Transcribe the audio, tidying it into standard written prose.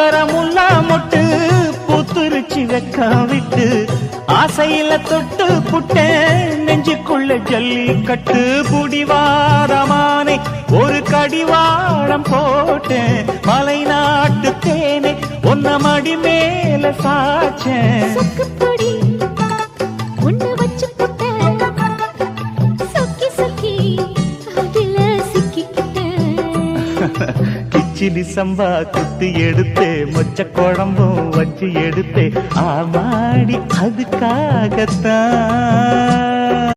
அக்கறை முல்லா மொட்டு பூத்துருச்சி வெக்கம் விட்டு ஆசையில தொட்டு புட்டேன் நெஞ்சுக்குள்ள ஜல்லிக்கட்டு புடிவாரமானே ஒரு கடிவாளம் போட்டேன் மலை நாட்டு தேனே ஒன்ன மடி மேல சாச்சேன் கிச்சிலி சம்பா குத்தி எடுத்தே மொச்ச குழம்பும் வச்சு எடுத்தே ஆமாடி அதுக்காகத்தான்